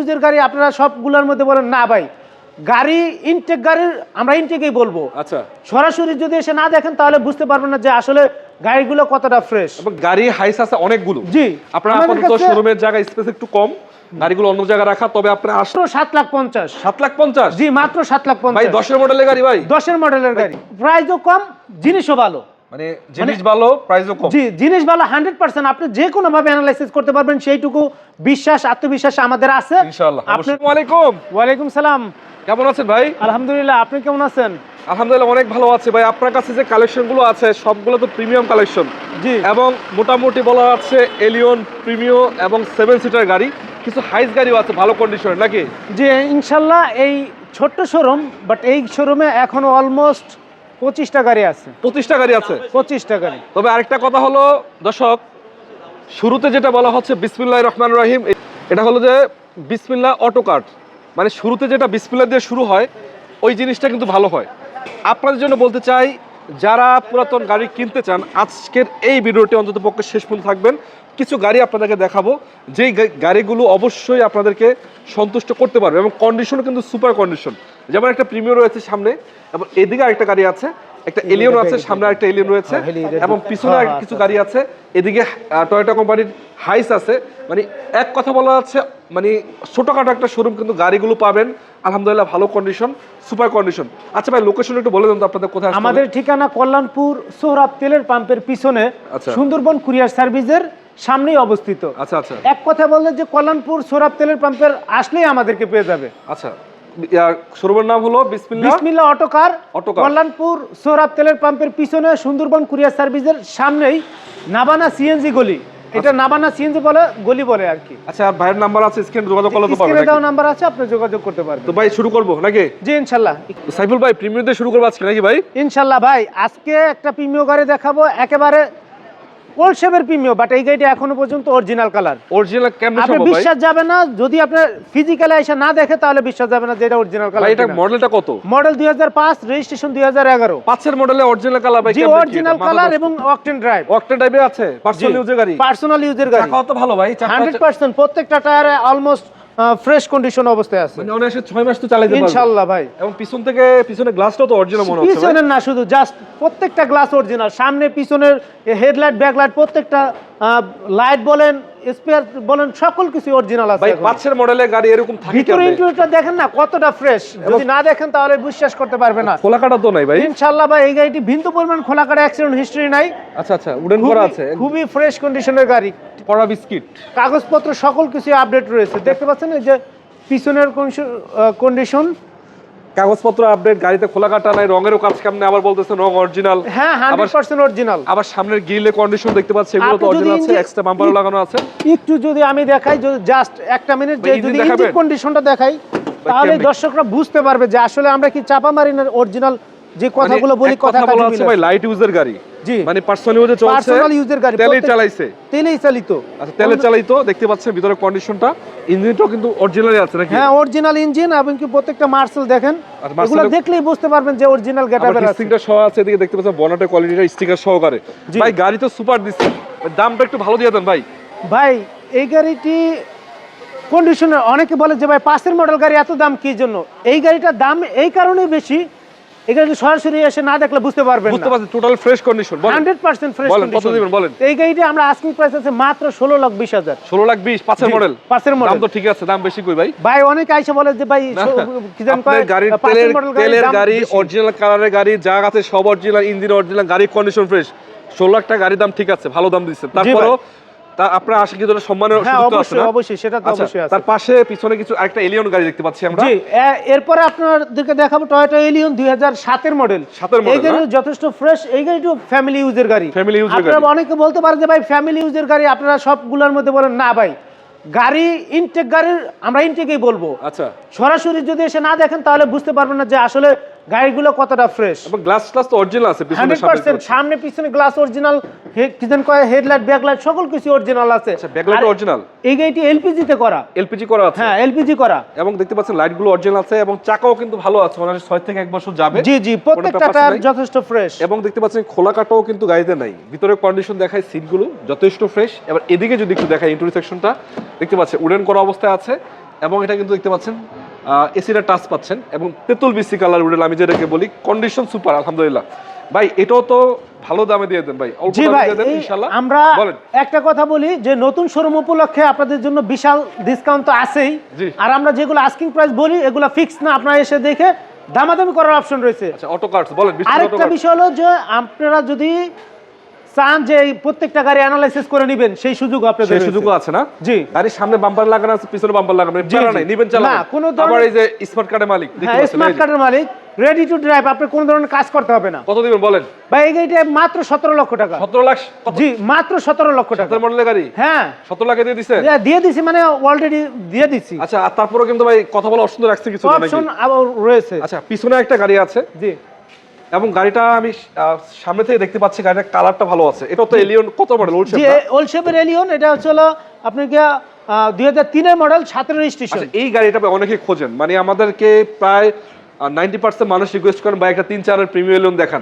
ইউজের গাড়ি আপনারা সবগুলোর মধ্যে বলেন না ভাই গাড়ি ইনটেক গাড়ির আমরা ইনটেকই বলবো। আচ্ছা, সরাসরি যদি এসে না দেখেন তাহলে বুঝতে পারবেন না যে আসলে গাড়িগুলো কতটা ফ্রেশ। এবং গাড়ি হাইস আছে অনেকগুলো। জি, আপনারা আপাতত শোরুমের জায়গা স্পেস একটু কম, গাড়িগুলো অন্য জায়গায় রাখা, তবে আপনারা আসলে 7,50,000। 7,50,000? জি, মাত্র 7,50,000 ভাই 10 এর মডেলের গাড়ি ভাই, 10 এর মডেলের গাড়ি, প্রাইসও কম, জিনিসও ভালো। মানে জিনিস ভালো, প্রাইসও কম। জি, জিনিস ভালো 100%। আপনি যে কোনো ভাবে অ্যানালাইসিস করতে পারবেন, সেইটুকু বিশ্বাস আত্মবিশ্বাস আমাদের আছে ইনশাআল্লাহ। আপনি আসসালামু আলাইকুম। ওয়ালাইকুম সালাম। কেমন আছেন ভাই? আলহামদুলিল্লাহ, আপনি কেমন আছেন? আলহামদুলিল্লাহ অনেক ভালো আছে ভাই। আপনার কাছে যে কালেকশনগুলো আছে সবগুলো তো প্রিমিয়াম কালেকশন। জি, এবং মোটামুটি বলা আছে এলিয়ন, প্রিমিও এবং 7 সিটার গাড়ি, কিছু হাইস গাড়িও আছে ভালো কন্ডিশনের নাকি? জি ইনশাল্লাহ। এই ছোট্ট শোরুম, বাট এই শোরুমে এখনো অলমোস্ট 25টা গাড়ি আছে। 25টা গাড়ি আছে। 25টা গাড়ি। তবে আরেকটা কথা হলো দর্শক, শুরুতে যেটা বলা হচ্ছে বিসমিল্লাহির রহমানির রহিম, এটা হলো যে বিসমিল্লাহ অটো কার্ট, মানে শুরুতে যেটা বিসমিল্লাহ দিয়ে শুরু হয় ওই জিনিসটা কিন্তু ভালো হয়। আপনাদের জন্য বলতে চাই, যারা পুরাতন গাড়ি কিনতে চান আজকের এই ভিডিওটি অন্তত পক্ষে শেষ পর্যন্ত থাকবেন। কিছু গাড়ি আপনাদেরকে দেখাবো যেই গাড়িগুলো অবশ্যই আপনাদেরকে সন্তুষ্ট করতে পারবে এবং কন্ডিশনও কিন্তু সুপার কন্ডিশন। যেমন একটা প্রিমিয়ার রয়েছে সামনে, এবং এদিকে আরেকটা গাড়ি আছে, একটা এলিয়ন আছে, সামনে আরেকটা এলিয়ন রয়েছে, এবং পিছনে কিছু গাড়ি আছে। এদিকে টয়োটা কোম্পানির হাইস আছে। মানে এক কথা বলা যাচ্ছে, মানে ছোটখাটো একটা শোরুম কিন্তু গাড়িগুলো পাবেন আলহামদুলিল্লাহ ভালো কন্ডিশন, সুপার কন্ডিশন। আচ্ছা ভাই, লোকেশন একটু বলে দেন তো আপনাদের কোথায়? আমাদের ঠিকানা কল্যাণপুর সোহরাব তেলের পাম্পের পিছনে, সুন্দরবন কুরিয়ার সার্ভিসের সামনেই অবস্থিত। আচ্ছা আচ্ছা, এক কথা বললে যে কল্যাণপুর সোহরাব তেলের পাম্পের আসলেই আমাদেরকে পেয়ে যাবে। আচ্ছা, শোরুমের নাম হলো বিসমিল্লাহ অটোকার, কল্যাণপুর সোহরাব তেলের পাম্পের পিছনে, সুন্দরবন কুরিয়ার সার্ভিসের সামনেই, নাবানা সিএনজি গলি। এটা নাবানা সিএনজি বলে গলি বলে আর কি। আচ্ছা, আর ভাইয়ের নাম্বার আছে, স্ক্রিনে যোগাযোগ করলে তো পাবেন। স্ক্রিনে দাও নাম্বার আছে, আপনি যোগাযোগ করতে পারবেন। তো ভাই শুরু করব নাকি? জি ইনশাআল্লাহ। সাইফুল ভাই, প্রিমিয়ার দিয়ে শুরু করব আজকে নাকি ভাই? ইনশাআল্লাহ ভাই, আজকে একটা প্রিমিয় গাড়ি দেখাবো, একেবারে ওল্ড শেপের প্রিমিয়, বাট এই গাড়িটা এখনো পর্যন্ত অরিজিনাল কালার। অরিজিনাল কেমনে সম্ভব ভাই? আপনি বিশ্বাস যাবে না, যদি আপনি ফিজিক্যালি এসে না দেখে তাহলে বিশ্বাস যাবে না যে এটা অরিজিনাল কালার। ভাই এটা মডেলটা কত? Model 2005, registration 2011। 5 এর মডেলে অরিজিনাল কালার ভাই? জি অরিজিনাল কালার এবং অকটেন ড্রাইভ। অকটেন ড্রাইভে আছে, পার্সোনাল ইউজের গাড়ি। পার্সোনাল ইউজের গাড়ি। কত ভালো ভাই, 100% প্রত্যেকটা টায়ারে অলমোস্ট ফ্রেশ কন্ডিশন অবস্থায় আছে। মানে অনায়াসে 6 মাস তো চালাতে পারবে ইনশাআল্লাহ ভাই। এবং পিছনে গ্লাসটাও তো অরিজিনাল মনে হচ্ছে ভাই। পিছনের না শুধু, জাস্ট প্রত্যেকটা গ্লাস অরিজিনাল। সামনে পিছনের হেডলাইট, ব্যাকলাইট, প্রত্যেকটা লাইট বলেন, স্পেয়ার বলেন, সকল কিছু অরিজিনাল আছে ভাই। 5 এর মডেলের গাড়ি এরকম থাকে ভিতরে ইন্টেরিয়রটা দেখেন না কতটা ফ্রেশ, যদি না দেখেন তাহলে বিশ্বাস করতে পারবে না। খোলা কাটা তো নাই ভাই? ইনশাআল্লাহ ভাই, এই গাড়িটি বিন্দু পরিমাণ খোলা কাটা অ্যাক্সিডেন্ট হিস্টরি নাই। আচ্ছা আচ্ছা, উডেন করা আছে, খুবই ফ্রেশ কন্ডিশনের গাড়ি। পড়া বিস্কিট, কাগজপত্র সকল কিছু আপডেট রয়েছে। দেখতে পাচ্ছেন এই যে পিছনের কন্ডিশন, কাগজপত্র আপডেট, গাড়িতে খোলা কাটা নাই, রঙেরও কাজ কেমনে আবার বলতেছেন রং অরিজিনাল। হ্যাঁ 100% অরিজিনাল। আবার সামনের গ্রিলে কন্ডিশন দেখতে পাচ্ছি, এগুলো তো অরিজিনাল আছে, এক্সট্রা বাম্পারও লাগানো আছে। একটু যদি আমি দেখাই, জাস্ট একটা মিনিট, যে যদি ইঞ্জিন কন্ডিশনটা দেখাই তাহলে দর্শকরা বুঝতে পারবে যে আসলে আমরা কি চাপা মারি না, অরিজিনাল যে কথাগুলো বলি কথা বলা আছে ভাই। লাইট ইউজার গাড়ি, জি মানে পার্সোনাল ইউজে চলছে, পার্সোনাল ইউজার গাড়ি, তেলেই চালাইছে, তেলেই চালিত। আচ্ছা, তেলে চালিত। দেখতে পাচ্ছেন ভিতরে কন্ডিশনটা, ইঞ্জিনটাও কিন্তু অরিজিনালি আছে নাকি? হ্যাঁ অরিজিনাল ইঞ্জিন, এবং কি প্রত্যেকটা মার্সেল দেখেন, এগুলো দেখলেই বুঝতে পারবেন যে অরিজিনাল গেটআপের আছে। স্টিকার সহ আছে, এদিকে দেখতে পাচ্ছেন বনেটের কোয়ালিটিটা স্টিকার সহকারে। ভাই গাড়ি তো সুপার দিচ্ছে, দামটা একটু ভালো দিয়ে দেন ভাই। ভাই এই গাড়িটি কন্ডিশনার, অনেকে বলে যে ভাই 5 এর মডেল গাড়ি এত দাম কি জন্য? এই গাড়িটার দাম এই কারণেই বেশি, এই গাড়ি সরাসরি এসে না দেখলে বুঝতে পারবেন না। বুঝতে পারছেন total fresh condition, 100% fresh condition. কত দিবেন বলেন? এই গাড়িটা আমরা আস্কিং প্রাইস আছে মাত্র 16,20,000। 16,20,000 5 এর মডেল? 5 এর মডেল। দাম তো ঠিক আছে, দাম বেশি কই ভাই? ভাই অনেকে আইসা বলে যে ভাই কি জান কয় গাড়ি তেলের গাড়ি, অরিজিনাল কালারের গাড়ি, যা আছে সব অরিজিনাল, ইঞ্জিন অরিজিনাল, গাড়ি কন্ডিশন ফ্রেশ। 16 লাখ টাকা গাড়ি দাম ঠিক আছে, ভালো দাম দিচ্ছেন। তারপরও আপনার আশা কি ধরে সম্মানের সুযোগ আছে না? অবশ্যই সেটা তো অবশ্যই আছে। তার পাশে পিছনে কিছু আরেকটা এলিয়ন গাড়ি দেখতে পাচ্ছি আমরা। জি, এরপরে আপনাদেরকে দেখাবো টয়োটা এলিয়ন 2007 এর মডেল। এই গাড়ি যথেষ্ট ফ্রেশ, এই গাড়িটা ফ্যামিলি ইউজের গাড়ি। আপনারা অনেকে বলতে পারেন যে ভাই ফ্যামিলি ইউজের গাড়ি, আপনারা সবগুলোর মধ্যে বলেন না ভাই গাড়ি ইনটেক গাড়ির আমরা ইনটেকই বলবো। আচ্ছা, সরাসরি যদি এসে না দেখেন তাহলে বুঝতে পারবেন না যে আসলে গাড়িগুলো কতটা ফ্রেশ। এবং গ্লাস তো অরিজিনাল আছে, পিছনে 100% সামনে পিছনে গ্লাস অরিজিনাল, কিচেন কয় হেডলাইট, ব্যাকলাইট সকল কিছু অরিজিনাল আছে। আচ্ছা, ব্যাকলাইট অরিজিনাল। এই গাড়িটি এলপিজি তে করা। এলপিজি করা আছে? হ্যাঁ এলপিজি করা। এবং দেখতে পাচ্ছেন লাইট গুলো অরিজিনাল আছে, এবং চাকাও কিন্তু ভালো আছে, মানে 6 থেকে 1 বছর যাবে। জি জি, প্রত্যেকটা টায়ার যথেষ্ট ফ্রেশ। এবং দেখতে পাচ্ছেন খোলা কাটাও কিন্তু গাড়িতে নাই, ভিতরে কন্ডিশন দেখায়, সিট গুলো যথেষ্ট ফ্রেশ। এবার এদিকে যদি একটু দেখায়, ইন্টেরিয়র সেকশনটা দেখতে পাচ্ছেন উডেন করা অবস্থায় আছে, এবং এটা কিন্তু দেখতে পাচ্ছেন এসিটা টাচ পাচ্ছেন এবং তেঁতুল বিসি কালার উডেল, আমি যেটাকে বলি কন্ডিশন সুপার আলহামদুলিল্লাহ। ভাই এটাও তো ভালো দামে দিয়ে দেন ভাই, অল্প জি দামে ভাই, দিয়ে দেন ইনশাআল্লাহ। আমরা বলেন। একটা কথা বলি যে নতুন শোরুম উপলক্ষে আপনাদের জন্য বিশাল ডিসকাউন্ট তো আছেই, জি। আর আমরা যেগুলো আস্কিং প্রাইস বলি এগুলো ফিক্স না, আপনারা এসে দেখে দামাদামি করার অপশন রয়েছে। আচ্ছা অটো কার্ডস বলেন, আরেকটা বিষয় হলো যে আপনারা যদি চান যে এই প্রত্যেকটা গাড়ি অ্যানালাইসিস করে নেবেন সেই সুযোগ আপনাদের সেই রয়েছে। সুযোগও আছে না? জি। গাড়ির সামনে বাম্পার লাগানো আছে, পিছনে বাম্পার লাগানো, জি, প্যারা জি। নাই, নিবেন চালাবেন। না, কোনো ধরনের- আবার এই যে স্মার্ট কার্ডের মালিক দেখতে হ্যাঁ, পাচ্ছেন, স্মার্ট এই যে। কার্ডের মালিক, রেডি টু ড্রাইভ, আপনার কোনো ধরনের কাজ করতে হবে না। কত দিবেন বলেন? ভাই এই গাড়িটা মাত্র 17 লক্ষ টাকা। 17 লাখ? জি, মাত্র 17 লক্ষ টাকা। 17 মডেলের গাড়ি হ্যাঁ, 17 লাখে দিয়ে দিছেন? দিয়ে দিছি, মানে অলরেডি দিয়ে দিছি। আচ্ছা, আর তারপরেও কিন্তু ভাই কথা বলা অপশন রাখছে কিছু না নাকি? অপশন আবার রয়েছে। আচ্ছা, পিছনে একটা গাড়ি আছে জি, এবং গাড়িটা আমি সামনে থেকে দেখতে পাচ্ছি গাড়িটার কালারটা ভালো আছে। এটা তো এলিয়ন কত মডেল? ওল্ড জি, ওল্ড শেপের এলিয়ন, এটা হচ্ছে হলো আপনার কি 2003 এর মডেল, 17 রেজিস্ট্রেশন। আচ্ছা, এই গাড়িটা অনেকেই খোঁজেন, মানে আমাদেরকে প্রায় 90% মানুষ রিকোয়েস্ট করেন বা একটা 3-4 এর প্রিমিয়াম এলিয়ন দেখান।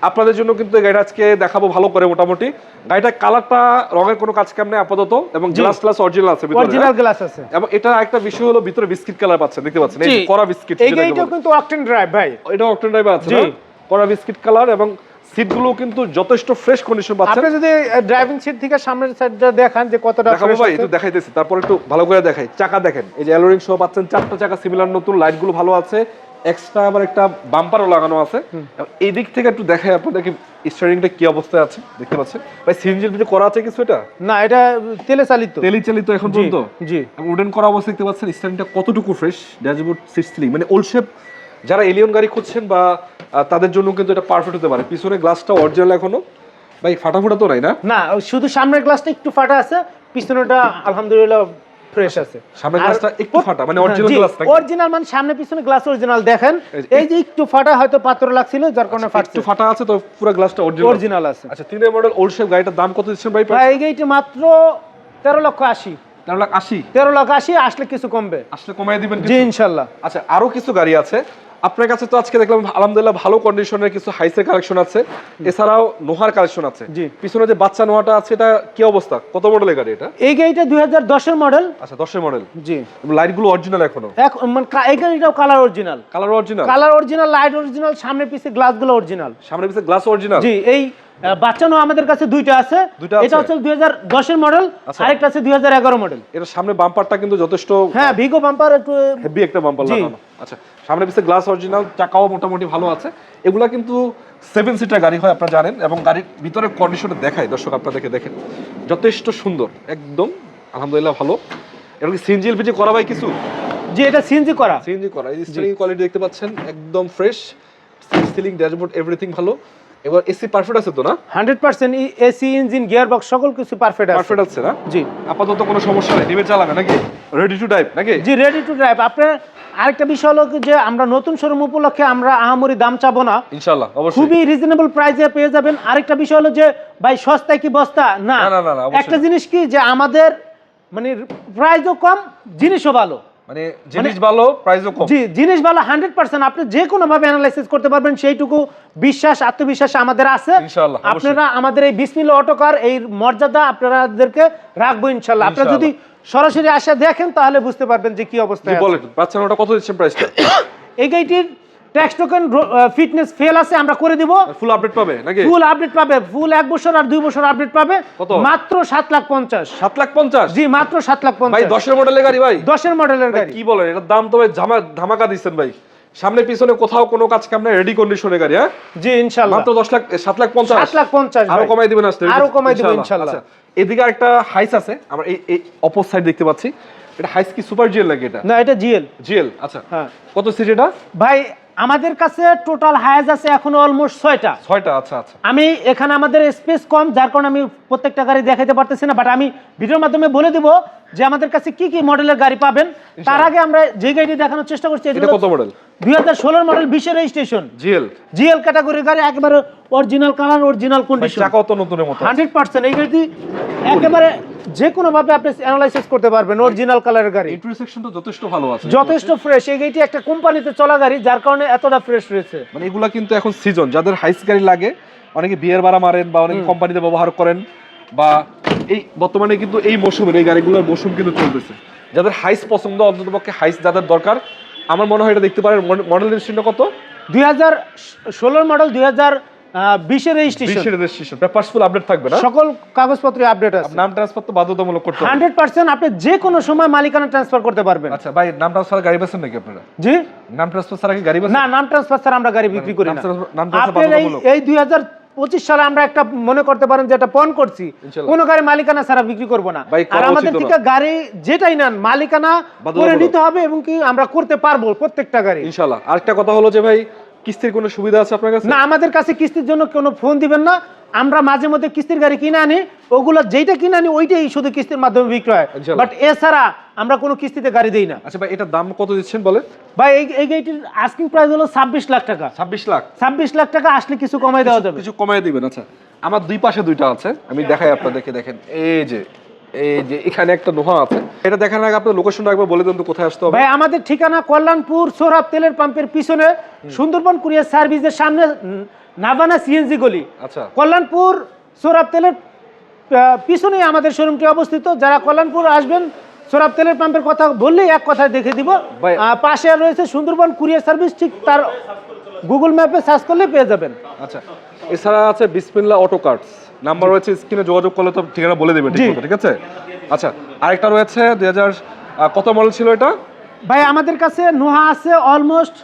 আপনাদের জন্য কিন্তু এই গাড়িটা আজকে দেখাবো ভালো করে মোটামুটি। গাড়িটার কালারটা রঙের কোনো কাজ কাম নেই আপাতত, এবং গ্লাস অরিজিনাল আছে ভিতরে। অরিজিনাল গ্লাস আছে। এবং এটা একটা বিষয় হলো ভিতরে বিস্কিট কালার পাচ্ছেন, দেখতে পাচ্ছেন এই যে কড়া বিস্কিট। এই গাড়িটাও কিন্তু অকটেন ড্রাইভ ভাই। এটা অকটেন ড্রাইভ আছে জি। না? কড়া বিস্কিট কালার, এবং সিটগুলো কিন্তু যথেষ্ট ফ্রেশ কন্ডিশন পাচ্ছেন। আপনি যদি ড্রাইভিং সিট থেকে সামনের সাইডটা দেখান যে কতটা দেখাবো ফ্রেশ ভাই, আছে। একটু দেখাইতেছি, তারপর একটু ভালো করে দেখাই। চাকা দেখেন, এই যে অ্যালোরিং সহ পাচ্ছেন, 4টা চাকা সিমিলার নতুন, লাইটগুলো ভালো আছে, এক্সট্রা আবার একটা বাম্পারও লাগানো আছে। এই দিক থেকে একটু দেখাই আপনাদেরকে স্টিয়ারিংটা কি অবস্থায় আছে, দেখতে পাচ্ছেন ভাই। সিএনজির ভিতরে করা আছে কিছু? এটা না, এটা তেলে চালিত। তেলি চালিত এখন পর্যন্ত। জি। এবং উডেন করা অবস্থা দেখতে পাচ্ছেন, স্টিয়ারিংটা কতটুকু ফ্রেশ, ড্যাশবোর্ড সিট স্লিং, মানে ওল্ড শেপ যারা এলিয়ন গাড়ি খুঁজছেন বা তাদের জন্য কিন্তু এটা পারফেক্ট হতে পারে। পিছনে গ্লাসটা অরিজিনাল এখনো ভাই, ফাটাফোটা তো নাই না? না, শুধু সামনের গ্লাসটা একটু ফাটা আছে, পিছনেটা আলহামদুলিল্লাহ ফ্রেশ আছে। সামনের গ্লাসটা একটু ফাটা, মানে অরিজিনাল গ্লাস নাকি? অরিজিনাল, মানে সামনে পিছনে গ্লাস অরিজিনাল। দেখেন এই যে একটু ফাটা, হয়তো পাথর লাগছিল যার কারণে ফাটছে। একটু ফাটা আছে তো, পুরো গ্লাসটা অরিজিনাল আছে। আচ্ছা, 3 এর মডেল ওল্ড শেপ গাড়িটার দাম কত দিচ্ছেন ভাই? ভাই এই গাড়িটা মাত্র 13 লক্ষ 80। 13 লাখ 80? 13 লক্ষ 80, আসলে কিছু কমবে। আসলে কমাই দিবেন জি, কিছু? ইনশাআল্লাহ। আচ্ছা, আরো কিছু গাড়ি আছে আপনার কাছে। তো আজকে দেখলাম আলহামদুলিল্লাহ ভালো কন্ডিশনের কিছু হাইসের কালেকশন আছে, এছাড়াও নোহার কালেকশন আছে। জি। পিছনে যে বাচ্চা নোহাটা আছে, এটা কি অবস্থা, কত মডেলের গাড়ি এটা? এই গাড়িটা 2010 এর মডেল। আচ্ছা, 10 এর মডেল। জি। লাইটগুলো অরিজিনাল এখনো? মানে এই গাড়িটাও colour original. Colour original? Colour original, light original, সামনে পিছে গ্লাসগুলো অরিজিনাল। সামনে পিছে গ্লাস অরিজিনাল? জি। এই বাচ্চানো আমাদের কাছে দুইটা আছে। এটা হচ্ছে 2010 এর মডেল, আরেকটা আছে 2011 মডেল। এর সামনে বাম্পারটা কিন্তু যথেষ্ট, হ্যাঁ, ভিগো বাম্পার, একটু হেভি একটা বাম্পার লাগানো। আচ্ছা, সামনে পিছে গ্লাস অরিজিনাল, চাকাও মোটামুটি ভালো আছে। এগুলা কিন্তু 7 সিটার গাড়ি হয় আপনারা জানেন, এবং গাড়ির ভিতরে কন্ডিশনে দেখায় দর্শক আপনাদেরকে, দেখেন যথেষ্ট সুন্দর একদম আলহামদুলিল্লাহ ভালো। এবং সিএনজি এলপিজি করা ভাই কিছু? জি, এটা সিএনজি করা। সিএনজি করা। এই স্টিয়ারিং কোয়ালিটি দেখতে পাচ্ছেন একদম ফ্রেশ, সিলিং, ড্যাশবোর্ড, এভরিথিং ভালো। এবার এসি পারফেক্ট আছে তো না? 100% এসি, ইঞ্জিন, গিয়ারবক্স সকল কিছু পারফেক্ট আছে। পারফেক্ট আছে না? জি। আপাতত কোনো সমস্যা নেই, নিবে চালাবে নাকি? রেডি টু ড্রাইভ নাকি? জি, রেডি টু ড্রাইভ। আপনার আরেকটা বিষয় হলো যে আমরা নতুন শোরুম উপলক্ষে আমরা আহামরি দাম চাবো না, ইনশাআল্লাহ অবশ্যই খুবই রিজনেবল প্রাইসে পেয়ে যাবেন। আরেকটা বিষয় হলো যে ভাই সস্তায় কি বস্তা না। না, না, না, অবশ্যই। একটা জিনিস কি যে আমাদের মানে প্রাইসও কম, জিনিসও ভালো। মানে জিনিস ভালো, প্রাইসও কম। জি, জিনিস ভালো 100%। আপনি যে কোনো ভাবে অ্যানালাইসিস করতে পারবেন, সেইটুকু বিশ্বাস, আত্মবিশ্বাস আমাদের আছে। ইনশাআল্লাহ, অবশ্যই। আপনারা আমাদের এই বিসমিল্লাহ অটোকার এই মর্যাদা আপনাদেরকে রাখবো ইনশাআল্লাহ। আপনারা যদি সরাসরি আসে দেখেন তাহলে বুঝতে পারবেন যে কি অবস্থা। বলেন বাচ্চা নোটা কত দিচ্ছেন প্রাইসটা? এই গাড়িটির ট্যাক্স টোকেন ফিটনেস ফেল আছে, আমরা করে দিব। ফুল আপডেট পাবে নাকি? ফুল আপডেট পাবে, ফুল 1 বছর আর 2 বছর আপডেট পাবে। কত? মাত্র 7,50,000। 7,50,000? জি, মাত্র 7,50,000 ভাই 10 এর মডেলের গাড়ি ভাই? 10 এর মডেলের গাড়ি। কি বলেন, এটার দাম তো ভাই ধামাকা দিচ্ছেন ভাই। সামনে পিছনে কোথাও কোনো কাজ কাম নাই, রেডি কন্ডিশনের গাড়ি। হ্যাঁ জি, ইনশাআল্লাহ। মাত্র 7,50,000? 7,50,000 আরো কমাই দিবেন আসলে? আরো কমাই দিব ইনশাআল্লাহ। আচ্ছা, এদিকে একটা হাইস আছে, আমরা এই অপর সাইড দেখতে পাচ্ছি। এটা হাইস কি সুপার জিএল লাগে? এটা না, এটা জিএল। জিএল। আচ্ছা, হ্যাঁ। কত সিট এটা ভাই আমাদের কাছে টোটাল হায়াজ আছে এখন অলমোস্ট 6টা। 6টা? আচ্ছা আচ্ছা। আমি এখানে আমাদের স্পেস কম, যার কারণে আমি প্রত্যেকটা গাড়ি দেখাইতে পারতেছি না, বাট আমি ভিডিওর মাধ্যমে বলে দিব যে আমাদের কাছে কি কি মডেলের গাড়ি পাবেন। তার আগে আমরা যে গাড়িটি দেখানোর চেষ্টা করছি, এটা কত model? 2016 model, 20 registration, GL. GL ক্যাটাগরির গাড়ি, একেবারে অরিজিনাল কালার, অরিজিনাল কন্ডিশন, চাকাও তো নতুনের মতো 100%। এই গাড়িটি একেবারে যে কোনো ভাবে আপনি অ্যানালাইসিস করতে পারবেন, অরিজিনাল কালারের গাড়ি। ইন্টারসেকশনটা যথেষ্ট ভালো আছে, যথেষ্ট ফ্রেশ। এই গাড়িটি একটা কোম্পানিতে চলা গাড়ি, যার কারণে এতটা ফ্রেশ রয়েছে। মানে এগুলা কিন্তু এখন সিজন, যাদের হাইস গাড়ি লাগে, অনেকে বিয়ের ভাড়া মারেন বা অনেকে কোম্পানিতে ব্যবহার করেন, বা এই বর্তমানে কিন্তু এই মৌসুমের এই গাড়িগুলোর মৌসুম কিন্তু চলতেছে। যাদের হাইস পছন্দ, অন্ততপক্ষে হাইস যাদের দরকার, আমার মনে হয় এটা দেখতে পারেন। মডেল রেজিস্ট্রেশন কত? 2016 model, 2020 registration. Papers full update থাকবে না? সকল কাগজপত্র আপডেট আছে। নাম ট্রান্সফার তো বাধ্যতামূলক করতে হবে 100%। আপনি যে কোনো সময় মালিকানা ট্রান্সফার করতে পারবেন। আচ্ছা ভাই, নাম ট্রান্সফার গাড়ি বেচেন নাকি আপনারা? জি, নাম ট্রান্সফার ছাড়া কি গাড়ি বেচেন? না, নাম ট্রান্সফার ছাড়া আমরা গাড়ি বিক্রি করি না। নাম ট্রান্সফার আপনার বাধ্যতামূলক। এই 2025 সালে আমরা একটা মনে করতে পারেন যে একটা পণ করছি, কোনো গাড়ি মালিকানা ছাড়া বিক্রি করব না। আর আমাদের থেকে গাড়ি যেটাই নেন মালিকানা করে নিতে হবে, এবং কি আমরা করতে পারবো প্রত্যেকটা গাড়ি ইনশাআল্লাহ। আরেকটা কথা হলো যে ভাই, কিস্তির কোনো সুবিধা আছে আপনার কাছে? না, আমাদের কাছে কিস্তির জন্য কোনো ফোন দিবেন না। আমরা মাঝে মধ্যে কিস্তির গাড়ি কিনে আনি, ওগুলো যেটা কিনে আনি ওইটাই শুধু কিস্তির মাধ্যমে বিক্রি হয়, বাট এছাড়া আমরা কোনো কিস্তিতে গাড়ি দেই না। আচ্ছা ভাই, এটার দাম কত দিচ্ছেন বলেন? ভাই এই গাড়িটির আস্কিং প্রাইস হলো 26 লাখ টাকা। 26 লাখ টাকা আসলে কিছু কমাই দেওয়া যাবে। কিছু কমাই দিবেন। আচ্ছা, আমার দুই পাশে দুইটা আছে, আমি দেখাই আপনাদেরকে। দেখেন, এই যে এখানে একটা নোহা আছে। এটা দেখার আগে আপনার লোকেশনটা একবার বলে দেন তো, কোথায় আসতে হবে? ভাই আমাদের ঠিকানা কল্যাণপুর সোহরাব তেলের পাম্পের পিছনে, সুন্দরবন কুরিয়ার সার্ভিসের সামনে, নাভানা সিএনজি গলি। আচ্ছা, কল্যাণপুর সোহরাব তেলের পিছনেই আমাদের শোরুমটি অবস্থিত। যারা কল্যাণপুর আসবেন, সোহরাব তেলের পাম্পের কথা বললেই এক কথায় দেখে দিব। পাশে রয়েছে সুন্দরবন কুরিয়ার সার্ভিস, ঠিক তার গুগল ম্যাপে সার্চ করলে পেয়ে যাবেন। আচ্ছা, এছাড়া আছে বিসমিল্লাহ অটো কার্স, নাম্বার রয়েছে স্ক্রিনে, যোগাযোগ করলে তো ঠিকানা বলে দেবেন, ঠিক আছে? আচ্ছা, আরেকটা রয়েছে 2000 কত মডেল ছিল এটা? ভাই আমাদের কাছে নোহা আছে অলমোস্ট,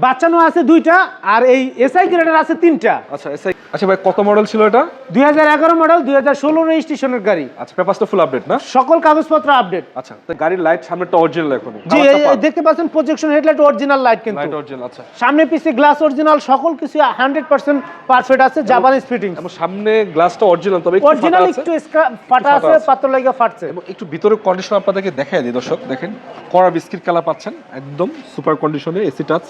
বাচ্চা নোহা আছে 2টা, আর এই এসআই গ্রেডার আছে 3টা। আচ্ছা, এসআই। আচ্ছা ভাই, কত মডেল ছিল এটা? 2011 মডেল, 2016 রেজিস্ট্রেশনের গাড়ি। আচ্ছা, পেপারস তো ফুল আপডেট না? সকল কাগজপত্র আপডেট। আচ্ছা, তো গাড়ির লাইট সামনেটা অরিজিনাল এখন? জি, দেখতে পাচ্ছেন প্রজেকশন হেডলাইট অরিজিনাল লাইট, কিন্তু লাইট অরিজিনাল। আচ্ছা, সামনে পিছে গ্লাস অরিজিনাল, সকল কিছু 100% পারফেক্ট আছে, জাপানিজ ফিটিং। এবং সামনে গ্লাসটা অরিজিনাল, তবে অরিজিনাল একটু ফাটা আছে, পাতলা লাগা ফাটছে। এবং একটু ভিতরের কন্ডিশন আপনাদেরকে দেখাই দিই দর্শক। দেখেন, কড়া বিস্কিট কালার পাচ্ছেন, একদম সুপার কন্ডিশনে, এসি টাচ,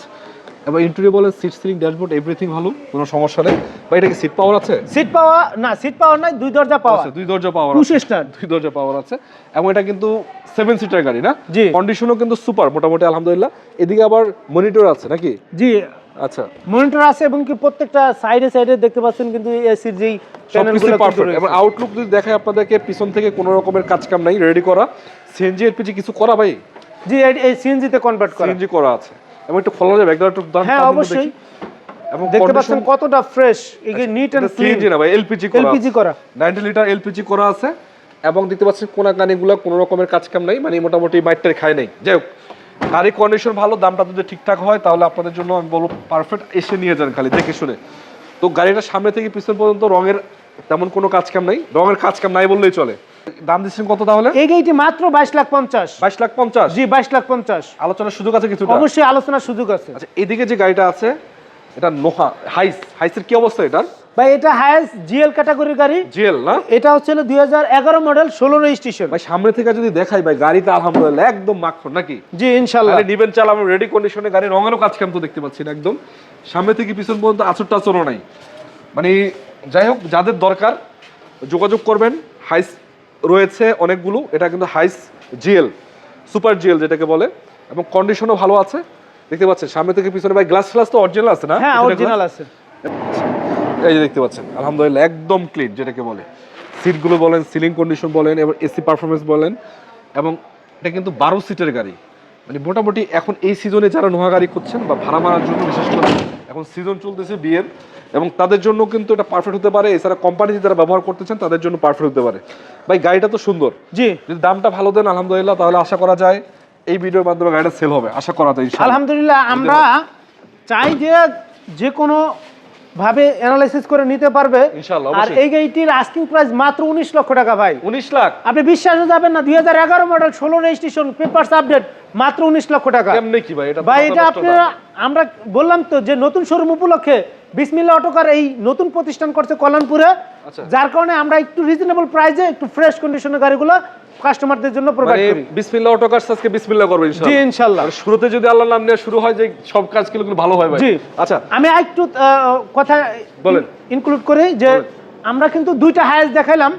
এবং ইন্টেরিয়র বলেন, সিট সিলিং, ড্যাশবোর্ড, এভরিথিং ভালো, কোনো সমস্যা নেই। বা এটা কি সিট পাওয়ার আছে? সিট পাওয়ার না, সিট পাওয়ার নাই, 2 দরজা পাওয়ার। আচ্ছা, 2 দরজা পাওয়ার পুশ স্টার্ট, 2 দরজা পাওয়ার আছে। এবং এটা কিন্তু 7 সিটার গাড়ি না? জি। কন্ডিশনও কিন্তু সুপার মোটামুটি, আলহামদুলিল্লাহ। এদিকে আবার মনিটর আছে নাকি? জি, আচ্ছা, মনিটর আছে, এবং কি প্রত্যেকটা সাইডে দেখতে পাচ্ছেন কিন্তু এসির যেই সবকিছু পারফেক্ট। এবং আউটলুক যদি দেখায় আপনাদেরকে, পিছন থেকে কোনো রকমের কাজ কাম নাই, রেডি করা। সিএনজি এলপিজি কিছু করা ভাই? জি, এই সিএনজি তে কনভার্ট করা। সিএনজি করা আছে। এবং একটু খোলা যায় ব্যাকগ্রাউন্ড, একটু হ্যাঁ অবশ্যই। এবং দেখতে পাচ্ছেন কতটা ফ্রেশ, এই নিট এন্ড ক্লিন। সিএনজি না ভাই, এলপিজি করা। 90 লিটার এলপিজি করা আছে। এবং দেখতে পাচ্ছেন কোনা কানিগুলো কোনো রকমের কাজ কাম নাই, মানে মোটামুটি মাইটটার খায় নাই। যাই হোক, গাড়ির কন্ডিশন ভালো, দামটা যদি ঠিকঠাক হয় তাহলে আপনাদের জন্য আমি বলবো পারফেক্ট। এসে নিয়ে যান খালি দেখে শুনে। তো গাড়িটা সামনে থেকে পিছন পর্যন্ত রঙের তেমন কোনো কাজ কাম নাই, রঙের কাজ কাম নাই বললেই চলে। দাম দিচ্ছেন কত তাহলে? এই গাড়িটি মাত্র 22,50,000। 22,50,000? জি, 22,50,000। আলোচনার সুযোগ আছে কিছু? অবশ্যই আলোচনার সুযোগ আছে। আচ্ছা, এদিকে যে গাড়িটা আছে, এটা নোহা হাইসের কি অবস্থা এটার? ভাই এটা হাইস জিএল ক্যাটাগরির গাড়ি। জিএল না? এটা হচ্ছে 2011 মডেল, 16 রেজিস্ট্রেশন। ভাই সামনে থেকে যদি দেখাই ভাই, গাড়িটা আলহামদুলিল্লাহ একদম মাখন নাকি? জি ইনশাআল্লাহ। গাড়ি নিবেন চালাবেন, রেডি কন্ডিশনে গাড়ি, রঙেরও কাজ কাম তো দেখতে পাচ্ছেন একদম। সামনে থেকে পিছন পর্যন্ত আচর টাচরও নাই। মানে যাই হোক, যাদের দরকার যোগাযোগ করবেন। হাইস রয়েছে অনেকগুলো, এটা কিন্তু হাইস জিএল, সুপার জিএল যেটাকে বলে, এবং কন্ডিশনও ভালো আছে। দেখতে পাচ্ছেন সামনে থেকে পিছনে ভাই গ্লাস ফ্লাস তো অরিজিনাল আছে না? হ্যাঁ অরিজিনাল আছে। এই যে দেখতে পাচ্ছেন আলহামদুলিল্লাহ একদম ক্লিন যেটাকে বলে। সিটগুলো বলেন, সিলিং কন্ডিশন বলেন, এবার এসি পারফরমেন্স বলেন। এবং এটা কিন্তু 12 সিটের গাড়ি, মানে মোটামুটি এখন এই সিজনে যারা নোহা গাড়ি করছেন বা ভাড়া মারার জন্য, বিশেষ করে এখন সিজন চলতেছে বিয়ের, এবং তাদের জন্য কিন্তু এটা পারফেক্ট হতে পারে। এছাড়া কোম্পানি যারা ব্যবহার করতেছেন তাদের জন্য পারফেক্ট হতে পারে। ভাই গাড়িটা তো সুন্দর, জি। যদি দামটা ভালো দেন আলহামদুলিল্লাহ, তাহলে আশা করা যায় এই ভিডিওর মাধ্যমে গাড়িটা সেল হবে, আশা করা যায় ইনশাআল্লাহ। আলহামদুলিল্লাহ, আমরা চাই যে কোনো ভাবে অ্যানালাইসিস করে নিতে পারবে ইনশাআল্লাহ। আর এই গাড়িটির আস্কিং প্রাইস মাত্র 19 লক্ষ টাকা ভাই। 19 লাখ? আপনি বিশ্বাসও যাবেন না, 2011 মডেল, 16 রেজিস্ট্রেশন, পেপারস আপডেট, মাত্র 19 লক্ষ টাকা। কেমনে কি ভাই এটা? ভাই এটা আপনারা, আমরা বললাম তো যে নতুন শোরুম উপলক্ষে বিসমিল্লাহ অটোকার এই নতুন প্রতিষ্ঠান করছে কল্যাণপুরে, যার কারণে আমরা একটু রিজনেবল প্রাইসে একটু ফ্রেশ কন্ডিশনের গাড়িগুলো কাস্টমারদের জন্য প্রোভাইড করি। বিসমিল্লাহ অটোকার আজকে বিসমিল্লাহ করব ইনশাআল্লাহ। জি ইনশাআল্লাহ। আর শুরুতে যদি আল্লাহর নাম নিয়ে শুরু হয়, যে সব কাজগুলো ভালো হয় ভাই। জি আচ্ছা, আমি একটু কথা বলেন, ইনক্লুড করি যে আমরা কিন্তু দুইটা হাইস দেখাইলাম,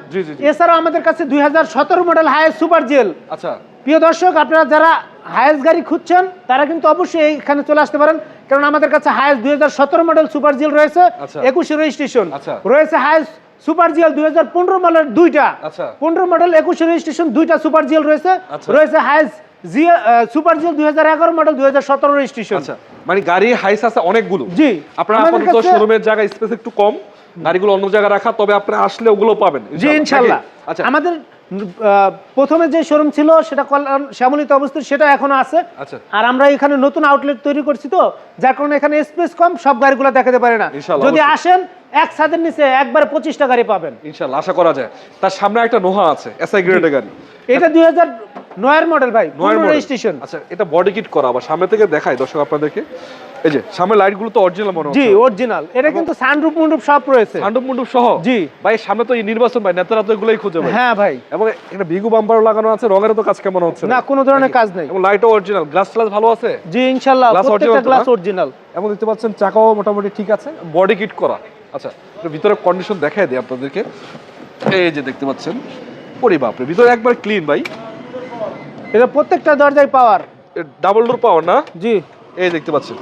এছাড়াও আমাদের কাছে 2017 মডেল হাইস সুপার জিএল। আচ্ছা প্রিয় দর্শক, আপনারা যারা হাইস গাড়ি খুঁজছেন তারা কিন্তু অবশ্যই এখানে চলে আসতে পারেন, কারণ আমাদের কাছে হাইস 2017 মডেল সুপার জিএল রয়েছে, 21 রেজিস্ট্রেশন রয়েছে, হাইস সুপার জিএল 2015 মডেল দুইটা, আচ্ছা 15 মডেল 21 রেজিস্ট্রেশন দুইটা সুপার জিএল রয়েছে, আচ্ছা। রয়েছে হাইস সুপার জিএল 2011 মডেল 2017 রেজিস্ট্রেশন। আচ্ছা মানে গাড়ি হাইস আছে অনেকগুলো। জি আপনারা আমাদের আপাতত কাছে- শোরুমের জায়গা স্পেস একটু কম, গাড়িগুলো অন্য জায়গায় রাখা, তবে আপনারা আসলে ওগুলো পাবেন জি ইনশাআল্লাহ। নাকি? আচ্ছা আমাদের প্রথমে যে শোরুম ছিল সেটা কল্যাণ শ্যামলীতে অবস্থিত, সেটা এখনো আছে। আচ্ছা আর আমরা এখানে নতুন আউটলেট তৈরি করছি, তো যার কারণে এখানে স্পেস কম, সব গাড়িগুলো দেখাতে পারে না। ইনশাআল্লাহ, যদি অবশ্যই। আসেন এক ছাদের নিচে একবারে 25টা গাড়ি পাবেন ইনশাআল্লাহ আশা করা যায়। তার সামনে একটা নোহা আছে এসআই গ্রেডের গাড়ি, এটা 2009 এর মডেল ভাই, 15 রেজিস্ট্রেশন। আচ্ছা এটা বডি কিট করা, আবার সামনে থেকে দেখাই দর্শক আপনাদেরকে। এই যে সামনে লাইটগুলো তো অরিজিনাল মনে জি হচ্ছে। অরিজিনাল, এটা কিন্তু সানরুফ মুন্ডুপ সব রয়েছে। সানরুফ মুন্ডুপ সহ। জি ভাই সামনে তো এই নির্বাচন ভাই, নেতারা তো এগুলোই খুঁজে ভাই। হ্যাঁ ভাই, এবং একটা বিগু বাম্পারও লাগানো আছে, রঙেরও তো কাজ কেমন হচ্ছে না কোনো ধরনের কাজ নাই। এবং লাইটও অরিজিনাল, গ্লাস ট্লাস ভালো আছে। জি ইনশাআল্লাহ Glass প্রত্যেকটা original তো গ্লাস না? অরিজিনাল। এবং দেখতে পাচ্ছেন চাকাও মোটামুটি ঠিক আছে, বডি কিট করা। আচ্ছা এটার ভিতরে কন্ডিশন দেখাই দিই আপনাদেরকে। এই যে দেখতে পাচ্ছেন, ওরে বাপরে ভিতরে একবার ক্লিন ভাই, এটা প্রত্যেকটা দরজায় পাওয়ার। ডাবল ডোর পাওয়ার না? জি এই দেখতে পাচ্ছেন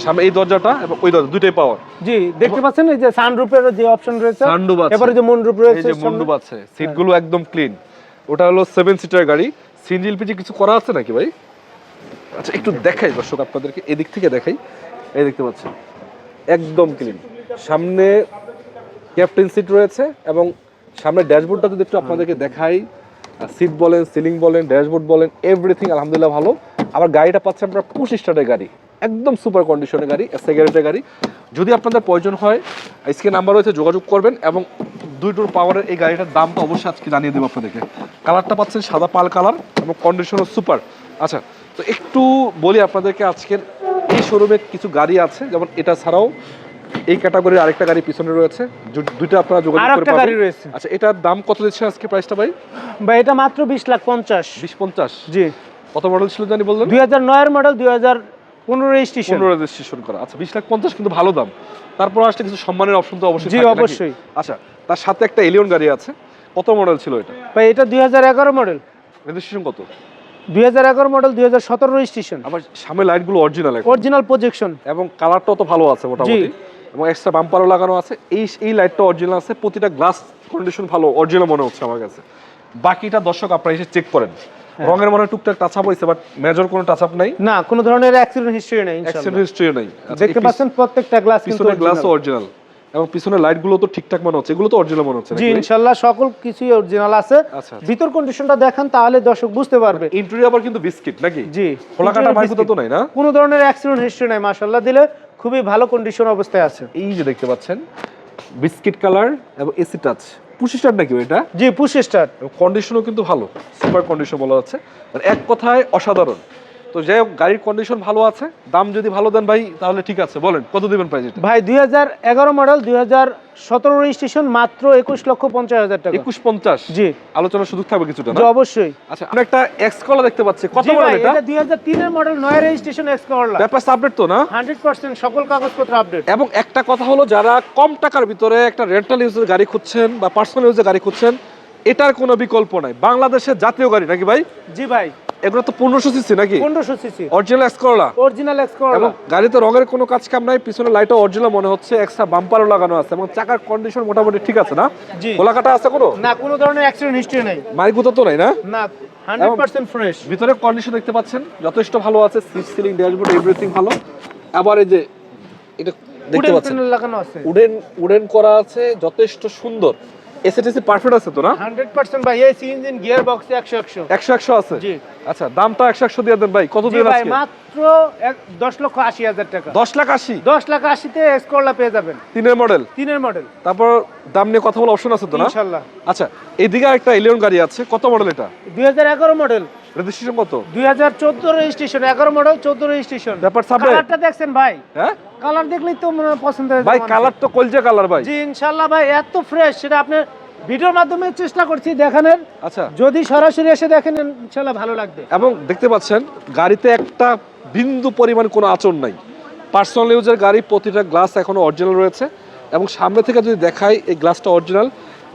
সামনে এই দরজাটা এবং ওই দরজা দুইটাই পাওয়ার। জি দেখতে পাচ্ছেন এই যে সানরুফের যে অপশন রয়েছে, সানরুফ আছে, এবারে যে মুন্ডুপ এই রয়েছে যে মুন্ডুপ আছে, সিটগুলো একদম ক্লিন। ওটা হলো 7 সিটার গাড়ি, সিএনজি এলপিজি কিছু করা আছে নাকি ভাই? আচ্ছা একটু দেখাই দর্শক আপনাদেরকে, এদিক থেকে দেখাই। এই দেখতে পাচ্ছেন একদম ক্লিন, সামনে ক্যাপ্টেন সিট রয়েছে এবং সামনে ড্যাশবোর্ডটা যদি একটু আপনাদেরকে দেখাই, সিট বলেন, সিলিং বলেন, ড্যাশবোর্ড বলেন, এভরিথিং আলহামদুলিল্লাহ ভালো। আবার গাড়িটা পাচ্ছেন আপনারা 25 স্টারের গাড়ি, একদম সুপার কন্ডিশনের গাড়ি, এসএ গ্যারেজের গাড়ি। যদি আপনাদের প্রয়োজন হয় স্ক্রিনে নাম্বার রয়েছে, যোগাযোগ করবেন। এবং 2 ডোর পাওয়ারের এই গাড়িটার দাম তো অবশ্যই আজকে জানিয়ে দেবো আপনাদেরকে। কালারটা পাচ্ছেন সাদা পাল কালার এবং কন্ডিশনও সুপার। আচ্ছা তো একটু বলি আপনাদেরকে, আজকের এই শোরুমে কিছু গাড়ি আছে, যেমন এটা ছাড়াও এই ক্যাটাগরির আরেকটা গাড়ি পিছনে রয়েছে, দুইটা আপনারা যোগাযোগ করে আরেকটা গাড়ি পাবেন। রয়েছে আচ্ছা এটার দাম কত দিচ্ছেন আজকে প্রাইসটা ভাই? ভাই এটা মাত্র 20,50,000। 20-50। জি কত মডেল ছিল জানি বললেন? 2009 এর মডেল, 2015 রেজিস্ট্রেশন। 15 রেজিস্ট্রেশন করা। আচ্ছা 20,50,000 কিন্তু ভালো দাম। তারপর আসলে কিছু সম্মানের অপশন তো অবশ্যই জি থাকে নাকি? অবশ্যই। আচ্ছা তার সাথে একটা এলিয়ন গাড়ি আছে, কত মডেল ছিল এটা? ভাই এটা 2011 মডেল, রেজিস্ট্রেশন কত? 2011 মডেল, 2017 রেজিস্ট্রেশন। আবার সামনে লাইটগুলো অরিজিনাল অরিজিনাল প্রজেকশন এবং কালারটাও তো ভালো আছে মোটামুটি, এবং এক্সট্রা বাম্পারও লাগানো আছে। এই লাইটটা অরিজিনাল আছে, প্রতিটা গ্লাস কন্ডিশন ভালো, অরিজিনাল মনে হচ্ছে আমার কাছে। বাকিটা দর্শক আপনারা এসে চেক করেন। রঙের মনে হয় টুকটাক টাচ আপ হয়েছে, বাট মেজর কোনো টাচ আপ নাই, না কোনো ধরনের অ্যাক্সিডেন্ট হিস্ট্রি নেই অ্যাক্সিডেন্ট ইনশাআল্লাহ। হিস্ট্রি নাই। আচ্ছা, দেখতে পাচ্ছেন প্রত্যেকটা গ্লাস কিন্তু পিছনের গ্লাস অরিজিনাল। অরিজিনাল এবং পিছনের লাইটগুলো তো ঠিকঠাক মনে হচ্ছে, এগুলো তো অরিজিনাল মনে হচ্ছে জি নাকি? ইনশাআল্লাহ সকল কিছুই অরিজিনাল আছে। আচ্ছা ভিতর কন্ডিশনটা দেখেন তাহলে দর্শক বুঝতে পারবে। ইন্টেরিয়র আবার কিন্তু বিস্কিট নাকি? জি খোলাকাটা ভাইগুলো তো নাই না? কোনো ধরনের অ্যাক্সিডেন্ট হিস্ট্রি নাই মাশাআল্লাহ, দিলে খুবই ভালো কন্ডিশন অবস্থায় আছে। এই যে দেখতে পাচ্ছেন বিস্কিট কালার এবং এসি টাচ, 25 স্টার নাকি এটা? জি পুশ স্টার্ট। এবং কন্ডিশনও কিন্তু ভালো, সুপার কন্ডিশন বলা যাচ্ছে, মানে এক কথায় অসাধারণ। তো যাই হোক গাড়ির কন্ডিশন ভালো আছে, দাম যদি ভালো দেন ভাই তাহলে ঠিক আছে। বলেন কত দিবেন প্রাইস এটা? ভাই 2011 মডেল, 2017 রেজিস্ট্রেশন, মাত্র 21,50,000 টাকা। 21,50। জি আলোচনার সুযোগ থাকবে কিছুটা জি না? অবশ্যই। আচ্ছা আমরা একটা এক্স কলা দেখতে পাচ্ছি, কত জি মডেল ভাই, এটা? এটা 2003 এর মডেল, 9 রেজিস্ট্রেশন, এক্স করলা, ব্যাপার আপডেট তো না? 100% সকল কাগজপত্র আপডেট। এবং একটা কথা হলো, যারা কম টাকার ভিতরে একটা রেন্টাল ইউজের গাড়ি খুঁজছেন বা পার্সোনাল ইউজের গাড়ি খুঁজছেন, এটার কোনো বিকল্প নাই। বাংলাদেশের জাতীয় গাড়ি নাকি ভাই? জি ভাই এগুলো তো 1500 সিসি নাকি? 1500 CC original X Corolla, original X Corolla. এবং গাড়িতে রঙের কোনো কাজ কাম নাই, পিছনে লাইটও অরিজিনাল মনে হচ্ছে, এক্সট্রা বাম্পারও লাগানো আছে এবং চাকার কন্ডিশন মোটামুটি ঠিক আছে না? জি খোলাকাটা আছে কোনো? না কোনো ধরনের অ্যাক্সিডেন্ট হিস্ট্রি নাই, মাইগুতো তো নাই না? না 100% ফ্রেশ। ভিতরে কন্ডিশন দেখতে পাচ্ছেন যথেষ্ট ভালো আছে, সিট সিলিং ড্যাশবোর্ড এভরিথিং ভালো। আবার এই যে এটা দেখতে পাচ্ছেন লাগানো আছে, উডেন করা আছে, যথেষ্ট সুন্দর। এসএটিসি পারফেক্ট আছে তো না? 100% ভাই। এসি ইঞ্জিন গিয়ার বক্স 100 100 আছে। জি আচ্ছা দামটা 100 দিয়ে দেন ভাই, কত জি দিন ভাই, আজকে? মাত্র 10,80,000 টাকা। 10,80,000 10,80,000 এক্স করলা পেয়ে যাবেন, 3 মডেল। 3 মডেল তারপর দাম নিয়ে কথা বলার অপশন আছে তো না? ইনশাআল্লাহ। আচ্ছা এইদিকে একটা এলিয়ন গাড়ি আছে, কত মডেল এটা? 2011 মডেল, রেজিস্ট্রেশন কত? 2014 রেজিস্ট্রেশন, 11 মডেল, 14 রেজিস্ট্রেশন। ব্যাপার সাবে কালারটা দেখছেন ভাই? হ্যাঁ কালার দেখলেই তো মনে হয় পছন্দ হয়ে ভাই, যাবে। কালার তো কলজা কালার ভাই। জি ইনশাআল্লাহ ভাই, এত ফ্রেশ, সেটা আপনি ভিডিওর মাধ্যমে চেষ্টা করছি দেখানোর। আচ্ছা যদি সরাসরি এসে দেখেন ইনশাআল্লাহ ভালো লাগবে। এবং দেখতে পাচ্ছেন গাড়িতে একটা বিন্দু পরিমাণ কোনো আঁচড় নাই, পার্সোনাল ইউজের গাড়ি, প্রতিটা গ্লাস এখনো অরিজিনাল রয়েছে এবং সামনে থেকে যদি দেখাই এই গ্লাসটা অরিজিনাল।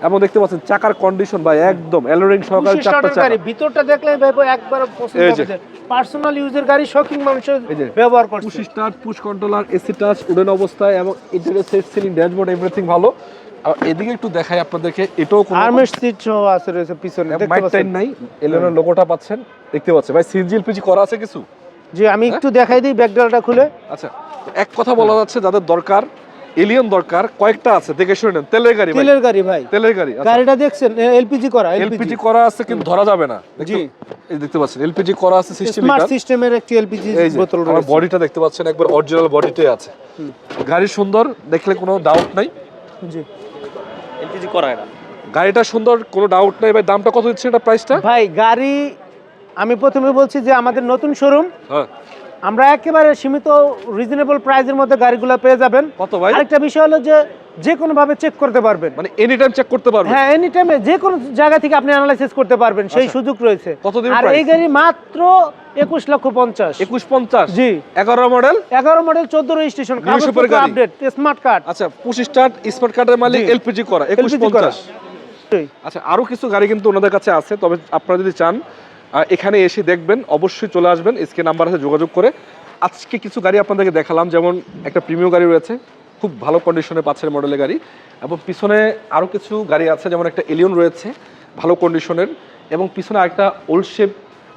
এবং দেখতে পাচ্ছেন চাকার কন্ডিশন ভাই একদম এলোরিং সহকারে, চারটা চাকা। গাড়ি ভিতরটা দেখলে ভাই একবার পছন্দ এই হবে যে। যে পার্সোনাল ইউজের গাড়ি, শৌখিন মানুষের এই যে ব্যবহার করছে। Push start, push controller, AC touch, wooden অবস্থায় এবং interior set ceiling dashboard everything ভালো। আর এদিকে একটু দেখাই আপনাদেরকে, এটাও কোনো আর্মের সিট সহ আছে রয়েছে পিছনে, দেখতে মাইক পাচ্ছেন? টাইন নাই, এলিয়নের লোগোটা পাচ্ছেন, দেখতে পাচ্ছেন ভাই। সিএনজি এলপিজি করা আছে কিছু? জি, আমি একটু দেখাই দিই ব্যাকডালটা খুলে। আচ্ছা, তো এক কথা বলা যাচ্ছে যাদের দরকার এলিয়ন দরকার, কয়েকটা আছে, দেখে শুনে নেন। তেলের গাড়ি ভাই, তেলের গাড়ি ভাই, তেলের গাড়ি। গাড়িটা দেখছেন এলপিজি করা, এলপিজি করা আছে কিন্তু ধরা যাবে না। জি, এই দেখতে পাচ্ছেন এলপিজি করা আছে 60 স্মার্ট লিটার সিস্টেমের একটি এলপিজি এই যে বোতল আমার রয়েছে। বডিটা দেখতে পাচ্ছেন, একবার অরিজিনাল বডিটাই আছে। গাড়ি সুন্দর, দেখলে কোনো ডাউট নাই। জি, এলপিজি করা এটা। গাড়িটা সুন্দর, কোনো ডাউট নাই ভাই। দামটা কত দিচ্ছেন এটা, প্রাইসটা? ভাই গাড়ি আমি প্রথমে বলছি যে আমাদের নতুন শোরুম, হ্যাঁ, আমরা একেবারে সীমিত রিজনেবল প্রাইসের মধ্যে গাড়িগুলো পেয়ে যাবেন। কত ভাই? আরেকটা বিষয় হলো যে কোনো ভাবে চেক করতে পারবেন, মানে এনি টাইম চেক করতে পারবেন? হ্যাঁ, এনি টাইমে যে কোনো জায়গা থেকে আপনি অ্যানালাইসিস করতে পারবেন, সেই আচ্ছা। সুযোগ রয়েছে। কত দিন আর price? এই গাড়ি মাত্র 21,50,000। 2150? জি, 11 model, 11 model, 14 registration, New Super গাড়ি। Update, smart card. আচ্ছা 25 স্টার্ট স্মার্ট কার্ডের মালিক, জি। এলপিজি করা, LPG করা। 2150। আচ্ছা, আরো কিছু গাড়ি কিন্তু ওনাদের কাছে আছে, তবে আপনারা যদি চান এখানে এসে দেখবেন, অবশ্যই চলে আসবেন, স্ক্রিন নাম্বার আছে, যোগাযোগ করে। আজকে কিছু গাড়ি আপনাদেরকে দেখালাম, যেমন একটা প্রিমিয়াম গাড়ি রয়েছে, খুব ভালো কন্ডিশনে 5 মডেলের গাড়ি, এবং পিছনে আরও কিছু গাড়ি আছে, যেমন একটা এলিয়ন রয়েছে ভালো কন্ডিশনের, এবং পিছনে আরেকটা ওল্ড শেপ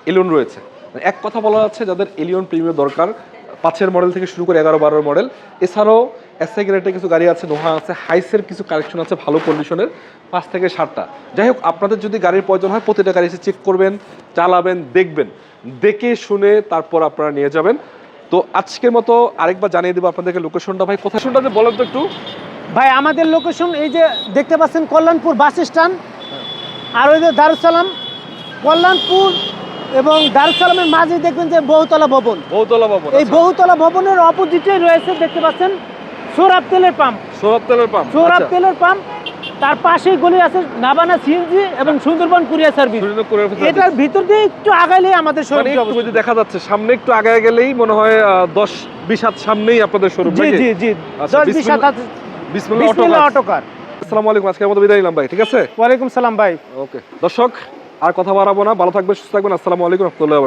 এলিয়ন রয়েছে। মানে এক কথা বলা যাচ্ছে যাদের এলিয়ন প্রিমিয়াম দরকার, 5 মডেল থেকে শুরু করে 11-12 মডেল। এছাড়াও এসআই গ্রেডের কিছু গাড়ি আছে, নোহা আছে, হাইসের কিছু কালেকশন আছে ভালো কন্ডিশনের, 5 থেকে 7টা। যাই হোক, আপনাদের যদি গাড়ির প্রয়োজন হয় প্রতিটা গাড়ি এসে চেক করবেন, চালাবেন, দেখবেন, দেখে শুনে তারপর আপনারা নিয়ে যাবেন। তো আজকের মতো আরেকবার জানিয়ে দেবো আপনাদেরকে লোকেশনটা। ভাই কোথায় শুনটা যে বলেন তো একটু। ভাই আমাদের লোকেশন এই যে দেখতে পাচ্ছেন, কল্যাণপুর বাস স্ট্যান্ড, আর ওই যে দারুসালাম, কল্যাণপুর এবং দারুসালামের মাঝে দেখবেন যে বহুতলা ভবন। বহুতলা ভবন। এই বহুতলা ভবনের অপোজিটে রয়েছে, দেখতে পাচ্ছেন, সৌরভ তেলের পাম্প। সৌরভ তেলের পাম্প। সৌরভ তেলের পাম্প, তার পাশেই গলি আছে নাবানা সিএনজি এবং সুন্দরবন কুরিয়ার সার্ভিস। এটার ভিতর দিয়ে একটু আগাইলেই আমাদের শোরুম। একটু দেখা যাচ্ছে সামনে, একটু আগায় গেলেই মনে হয় 10-20 হাত সামনেই আপনাদের শোরুম। জি জি জি, 10-20 হাত। বিসমিল্লাহ অটোকার। আসসালামু আলাইকুম, আজকের মতো বিদায় নিলাম ভাই, ঠিক আছে? ওয়ালাইকুম সালাম ভাই। ওকে দর্শক, আর কথা বাড়াবো না, ভালো থাকবেন, সুস্থ থাকবেন। আসসালামু আলাইকুম রহমতুল্লাহ।